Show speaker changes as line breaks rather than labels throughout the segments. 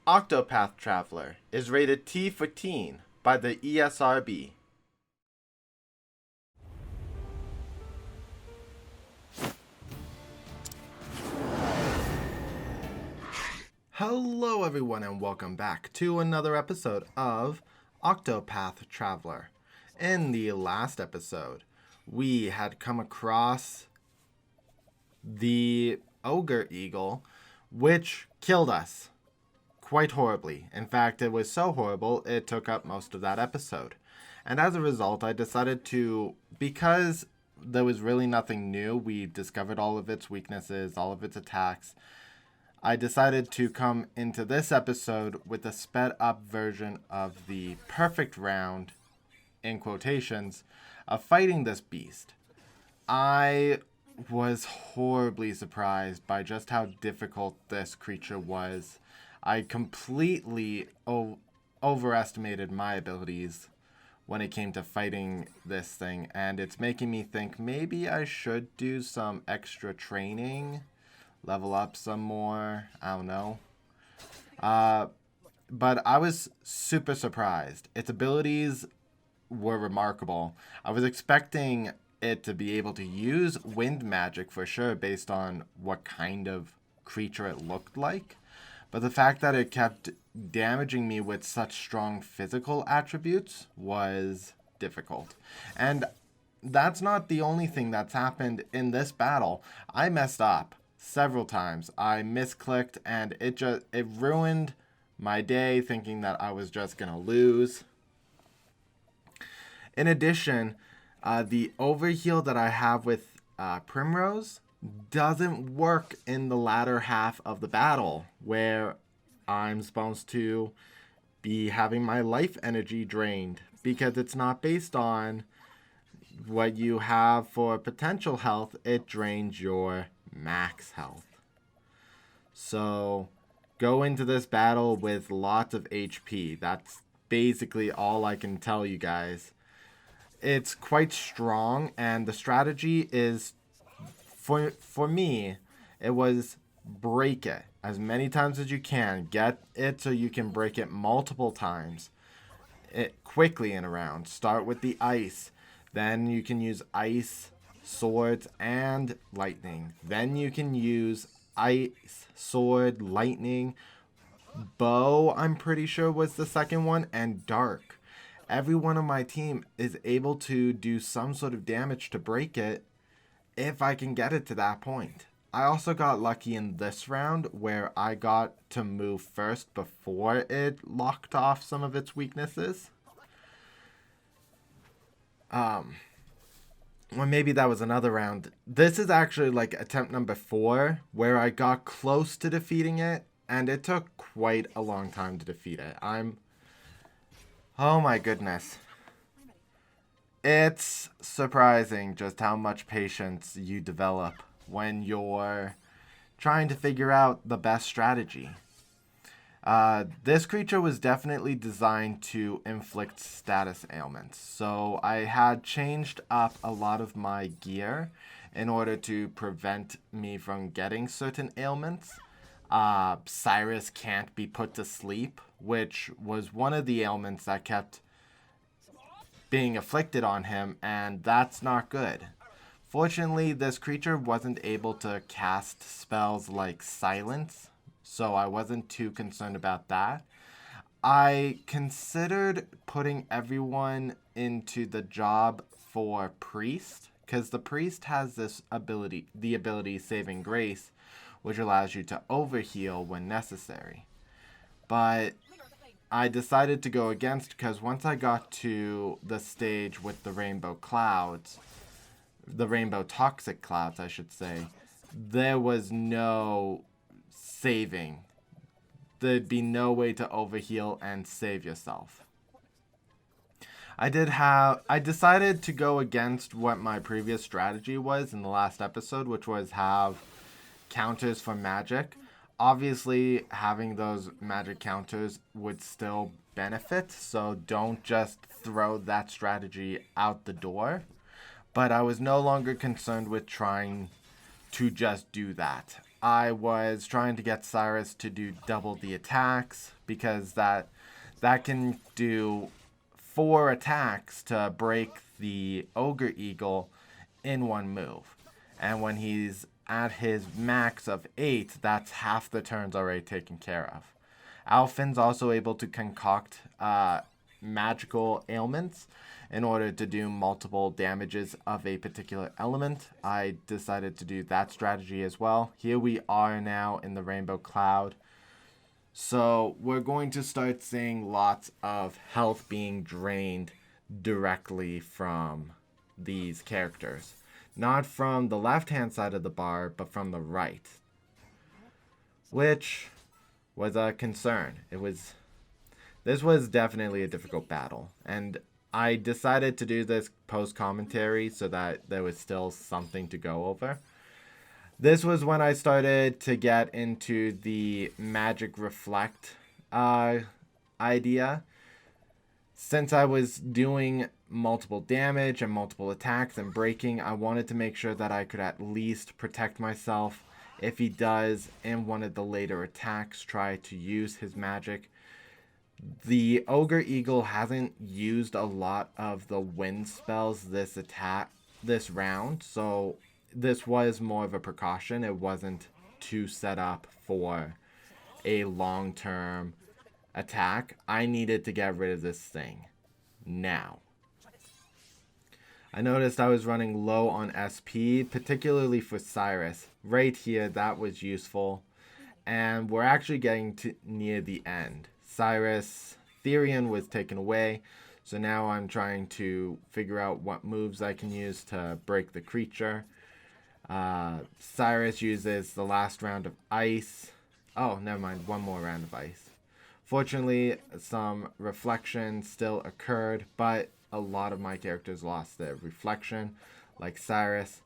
Octopath Traveler is rated T for teen by the ESRB. Hello everyone and welcome back to another episode of Octopath Traveler. In the last episode, we had come across the Ogre Eagle, which killed us quite horribly. In fact, it was so horrible, it took up most of that episode. And as a result, I decided to, because there was really nothing new, we discovered all of its weaknesses, all of its attacks, I decided to come into this episode with a sped up version of the perfect round, in quotations, of fighting this beast. I was horribly surprised by just how difficult this creature was. I completely overestimated my abilities when it came to fighting this thing, and it's making me think maybe I should do some extra training, level up some more, I don't know. But I was super surprised. Its abilities were remarkable. I was expecting it to be able to use wind magic for sure based on what kind of creature it looked like. But the fact that it kept damaging me with such strong physical attributes was difficult. And that's not the only thing that's happened in this battle. I messed up several times. I misclicked and it ruined my day thinking that I was just gonna lose. In addition, the overheal that I have with Primrose doesn't work in the latter half of the battle where I'm supposed to be having my life energy drained because it's not based on what you have for potential health. It drains your max health. So go into this battle with lots of HP. That's basically all I can tell you guys. It's quite strong, and the strategy is, for me, it was break it as many times as you can. Get it so you can break it multiple times quickly in a round. Start with the ice. Then you can use ice, swords, and lightning. Then you can use ice, sword, lightning, bow, I'm pretty sure was the second one, and dark. Everyone on my team is able to do some sort of damage to break it if I can get it to that point. I also got lucky in this round where I got to move first before it locked off some of its weaknesses. Well, maybe that was another round. This is actually like attempt number 4 where I got close to defeating it, and it took quite a long time to defeat it. Oh my goodness. It's surprising just how much patience you develop when you're trying to figure out the best strategy. This creature was definitely designed to inflict status ailments, so I had changed up a lot of my gear in order to prevent me from getting certain ailments. Cyrus can't be put to sleep, which was one of the ailments that kept being afflicted on him, and that's not good. Fortunately, this creature wasn't able to cast spells like Silence, so I wasn't too concerned about that. I considered putting everyone into the job for Priest, because the Priest has this ability, the ability Saving Grace, which allows you to overheal when necessary. But I decided to go against because once I got to the stage with the rainbow clouds, the rainbow toxic clouds, I should say, there was no saving. There'd be no way to overheal and save yourself. I decided to go against what my previous strategy was in the last episode, which was have counters for magic. Obviously, having those magic counters would still benefit, so don't just throw that strategy out the door. But I was no longer concerned with trying to just do that. I was trying to get Cyrus to do double the attacks, because that can do 4 attacks to break the Ogre Eagle in one move. And when he's at his max of 8, that's half the turns already taken care of. Alfyn's also able to concoct magical ailments in order to do multiple damages of a particular element. I decided to do that strategy as well. Here we are now in the Rainbow Cloud. So we're going to start seeing lots of health being drained directly from these characters. Not from the left-hand side of the bar, but from the right. Which was a concern. This was definitely a difficult battle. And I decided to do this post-commentary so that there was still something to go over. This was when I started to get into the magic reflect idea. Since I was doing multiple damage and multiple attacks and breaking, I wanted to make sure that I could at least protect myself if he does, in one of the later attacks, try to use his magic. The Ogre Eagle hasn't used a lot of the wind spells this round, so this was more of a precaution. It wasn't too set up for a long-term attack. I needed to get rid of this thing now. I noticed I was running low on SP, particularly for Cyrus. Right here, that was useful. And we're actually getting to near the end. Cyrus, Therian was taken away, so now I'm trying to figure out what moves I can use to break the creature. Cyrus uses the last round of ice. Oh, never mind, one more round of ice. Fortunately, some reflection still occurred, but a lot of my characters lost their reflection, like Cyrus.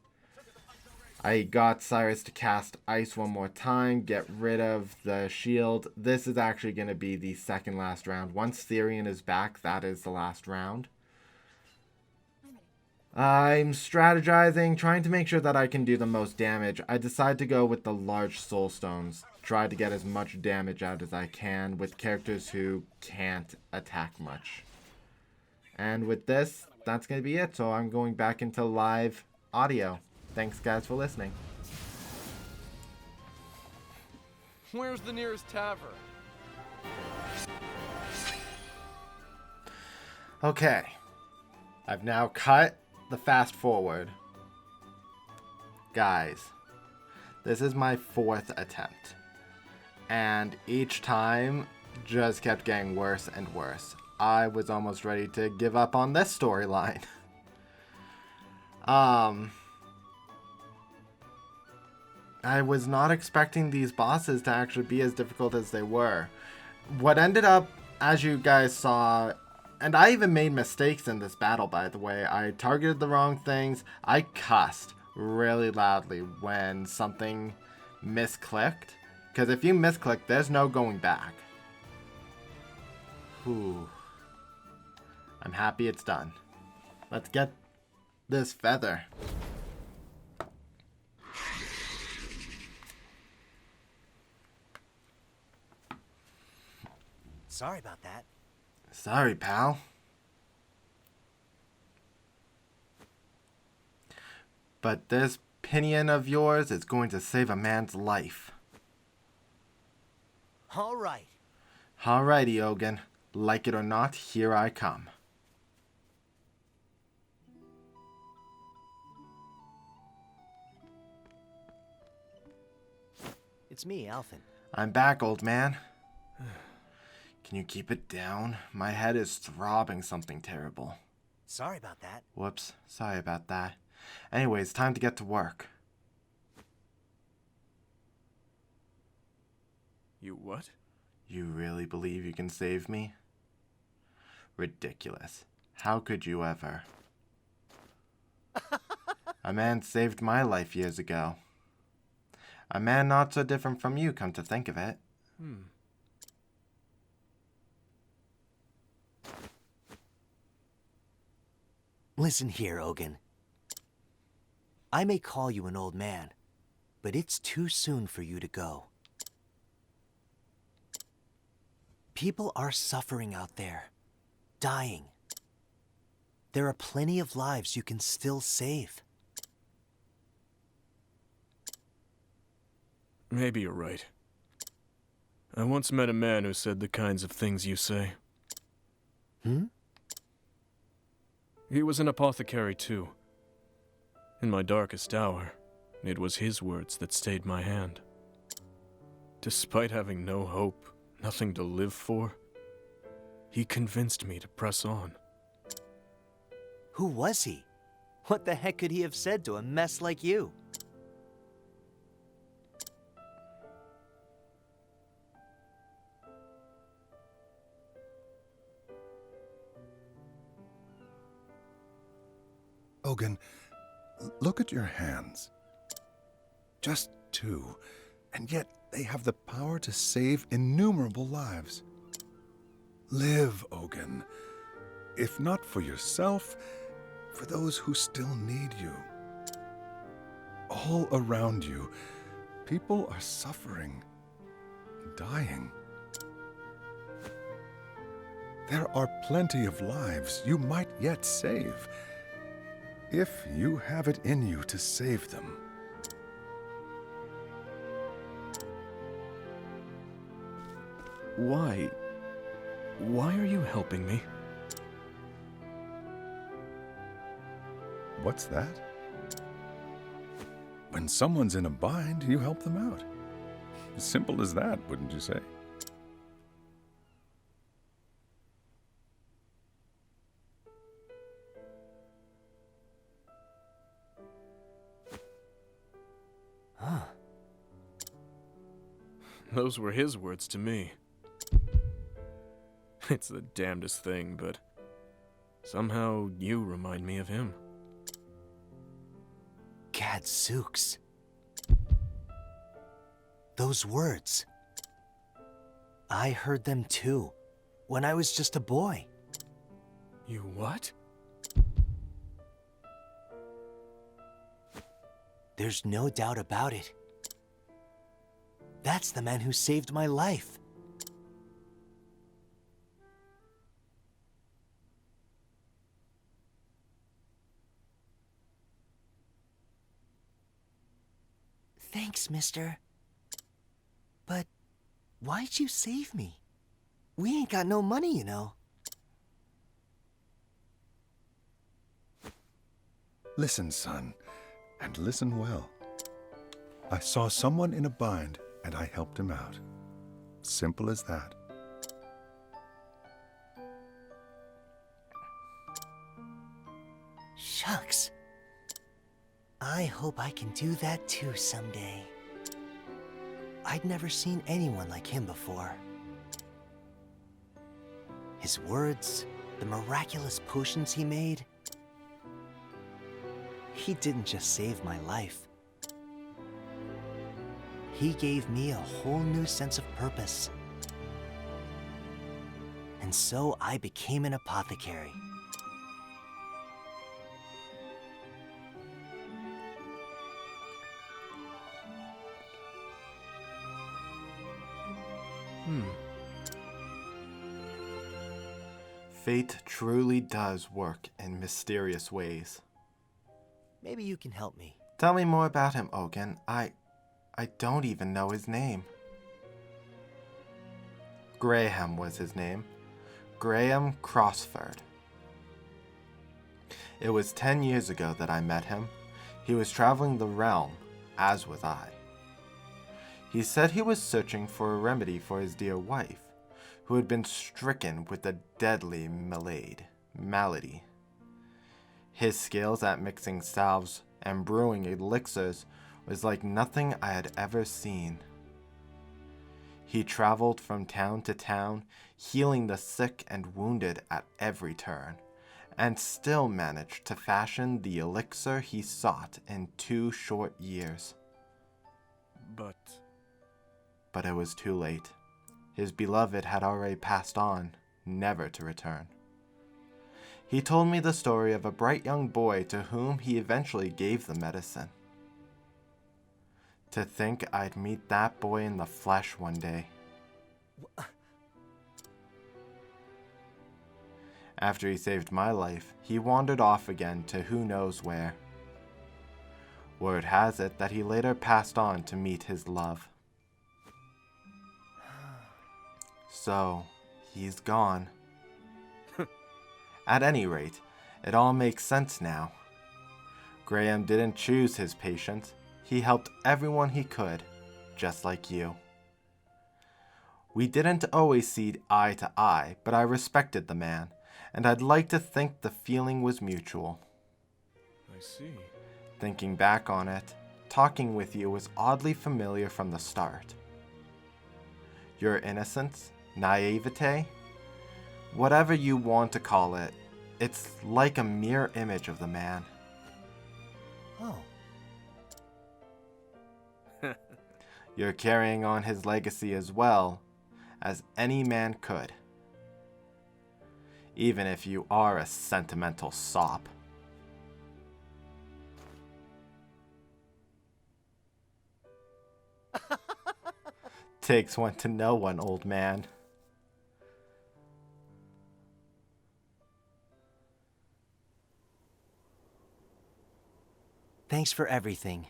I got Cyrus to cast ice one more time, get rid of the shield. This is actually going to be the second last round. Once Therian is back, that is the last round. I'm strategizing, trying to make sure that I can do the most damage. I decide to go with the large soul stones. Try to get as much damage out as I can with characters who can't attack much. And with this, that's going to be it. So I'm going back into live audio. Thanks, guys, for listening.
Where's the nearest tavern?
Okay. I've now cut the fast forward. Guys, this is my 4th attempt. And each time just kept getting worse and worse. I was almost ready to give up on this storyline. I was not expecting these bosses to actually be as difficult as they were. What ended up, as you guys saw, and I even made mistakes in this battle, by the way. I targeted the wrong things. I cussed really loudly when something misclicked. Because if you misclick, there's no going back. Whew. I'm happy it's done. Let's get this feather.
Sorry about that.
Sorry, pal. But this pinion of yours is going to save a man's life.
All right.
Alrighty, Ogen. Like it or not, here I come.
It's me, Alfyn.
I'm back, old man. Can you keep it down? My head is throbbing something terrible.
Sorry about that.
Whoops, sorry about that. Anyways, time to get to work.
You what?
You really believe you can save me? Ridiculous. How could you ever? A man saved my life years ago. A man not so different from you, come to think of it.
Listen here, Ogen. I may call you an old man, but it's too soon for you to go. People are suffering out there, dying. There are plenty of lives you can still save.
Maybe you're right. I once met a man who said the kinds of things you say. He was an apothecary too. In my darkest hour, it was his words that stayed my hand. Despite having no hope, nothing to live for, he convinced me to press on.
Who was he? What the heck could he have said to a mess like you?
Ogen, look at your hands. Just two, and yet they have the power to save innumerable lives. Live, Ogen. If not for yourself, for those who still need you. All around you, people are suffering, dying. There are plenty of lives you might yet save, if you have it in you to save them.
Why? Why are you helping me?
What's that? When someone's in a bind, you help them out. Simple as that, wouldn't you say?
Those were his words to me. It's the damnedest thing, but somehow you remind me of him.
Gadzooks. Those words. I heard them too, when I was just a boy.
You what?
There's no doubt about it. That's the man who saved my life. Thanks, mister. But why'd you save me? We ain't got no money, you know.
Listen, son, and listen well. I saw someone in a bind, and I helped him out. Simple as that.
Shucks. I hope I can do that too someday. I'd never seen anyone like him before. His words, the miraculous potions he made. He didn't just save my life. He gave me a whole new sense of purpose. And so I became an apothecary.
Fate truly does work in mysterious ways.
Maybe you can help me.
Tell me more about him, Ogen. I don't even know his name. Graham was his name. Graham Crossford. It was 10 years ago that I met him. He was traveling the realm, as was I. He said he was searching for a remedy for his dear wife, who had been stricken with a deadly malady. His skills at mixing salves and brewing elixirs was like nothing I had ever seen. He traveled from town to town, healing the sick and wounded at every turn, and still managed to fashion the elixir he sought in 2 short years. But it was too late. His beloved had already passed on, never to return. He told me the story of a bright young boy to whom he eventually gave the medicine. To think I'd meet that boy in the flesh one day. After he saved my life, he wandered off again to who knows where. Word has it that he later passed on to meet his love. So, he's gone. At any rate, it all makes sense now. Graham didn't choose his patients. He helped everyone he could, just like you. We didn't always see eye to eye, but I respected the man, and I'd like to think the feeling was mutual.
I see.
Thinking back on it, talking with you was oddly familiar from the start. Your innocence, naivete, whatever you want to call it, it's like a mirror image of the man.
Oh.
You're carrying on his legacy as well as any man could. Even if you are a sentimental sop. Takes one to know one, old man.
Thanks for everything.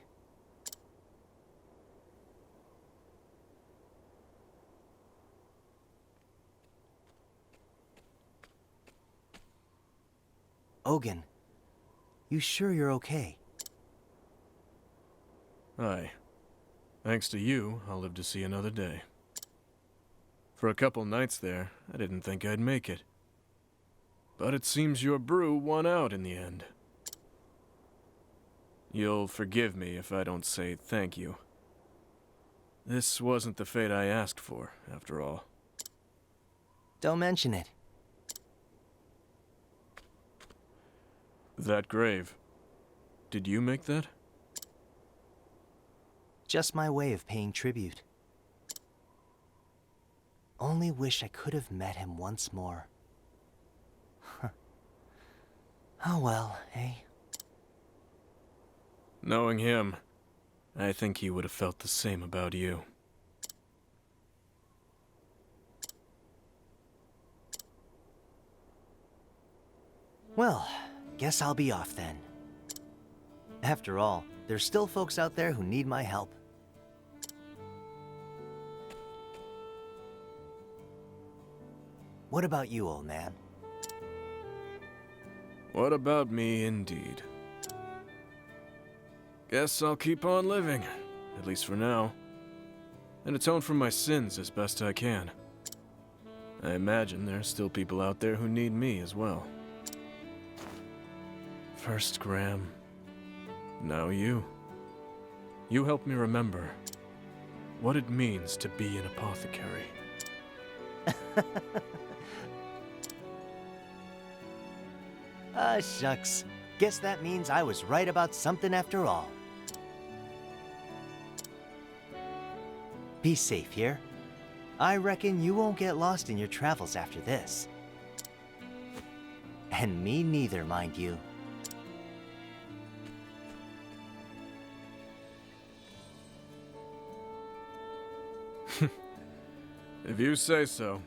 Ogen, you sure you're okay?
Aye. Thanks to you, I'll live to see another day. For a couple nights there, I didn't think I'd make it. But it seems your brew won out in the end. You'll forgive me if I don't say thank you. This wasn't the fate I asked for, after all.
Don't mention it.
That grave. Did you make that?
Just my way of paying tribute. Only wish I could have met him once more. Oh well, eh?
Knowing him, I think he would have felt the same about you.
Well, guess I'll be off then. After all, there's still folks out there who need my help. What about you, old man?
What about me, indeed? Guess I'll keep on living, at least for now, and atone for my sins as best I can. I imagine there's still people out there who need me as well. First Graham, now you. You help me remember what it means to be an apothecary.
Ah, shucks. Guess that means I was right about something after all. Be safe here. I reckon you won't get lost in your travels after this. And me neither, mind you.
If you say so.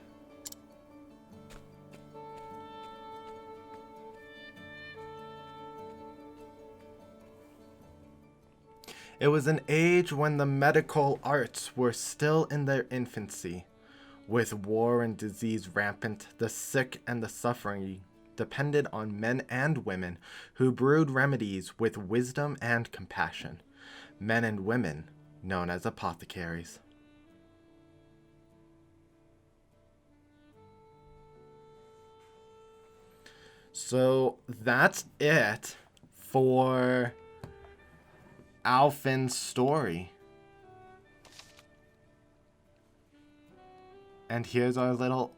It was an age when the medical arts were still in their infancy. With war and disease rampant, the sick and the suffering depended on men and women who brewed remedies with wisdom and compassion. Men and women known as apothecaries. So that's it for Alfyn's story. And here's our little...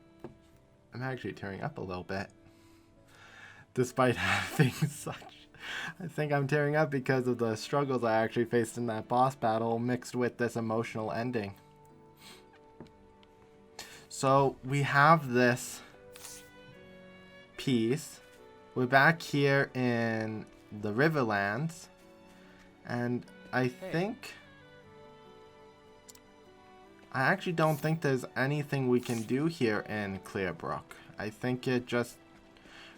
I'm actually tearing up a little bit. Despite having such... I think I'm tearing up because of the struggles I actually faced in that boss battle mixed with this emotional ending. So we have this piece. We're back here in the Riverlands. And I think I actually don't think there's anything we can do here in Clearbrook. I think it just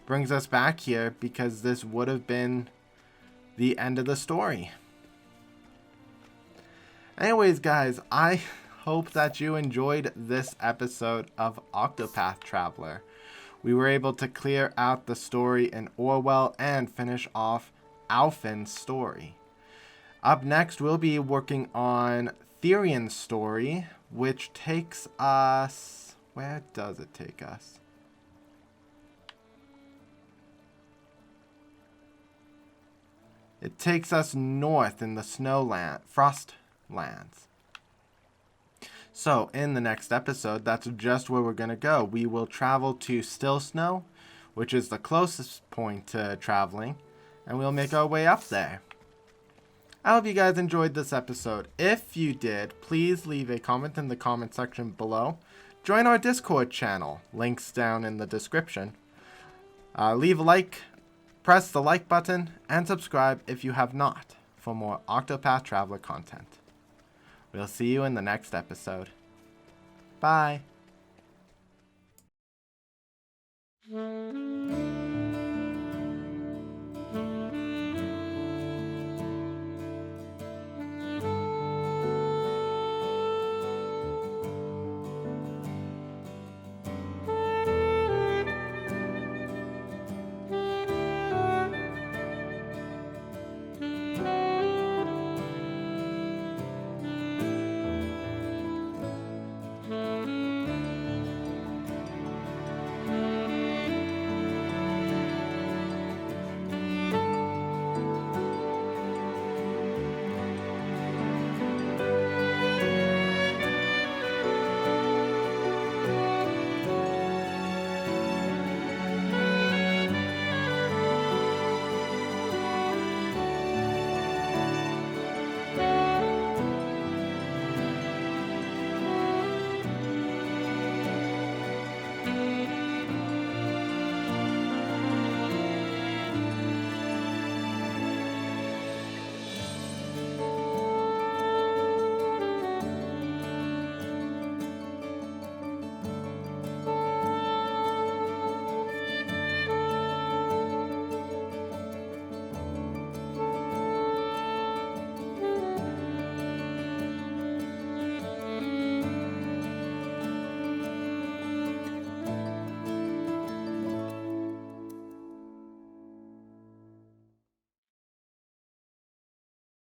brings us back here because this would have been the end of the story. Anyways, guys, I hope that you enjoyed this episode of Octopath Traveler. We were able to clear out the story in Orwell and finish off Alfyn's story. Up next, we'll be working on Therian's story, which takes us... Where does it take us? It takes us north in the Frostlands. So, in the next episode, that's just where we're going to go. We will travel to Still Snow, which is the closest point to traveling, and we'll make our way up there. I hope you guys enjoyed this episode. If you did, please leave a comment in the comment section below. Join our Discord channel. Links down in the description. Leave a like, press the like button, and subscribe if you have not for more Octopath Traveler content. We'll see you in the next episode. Bye.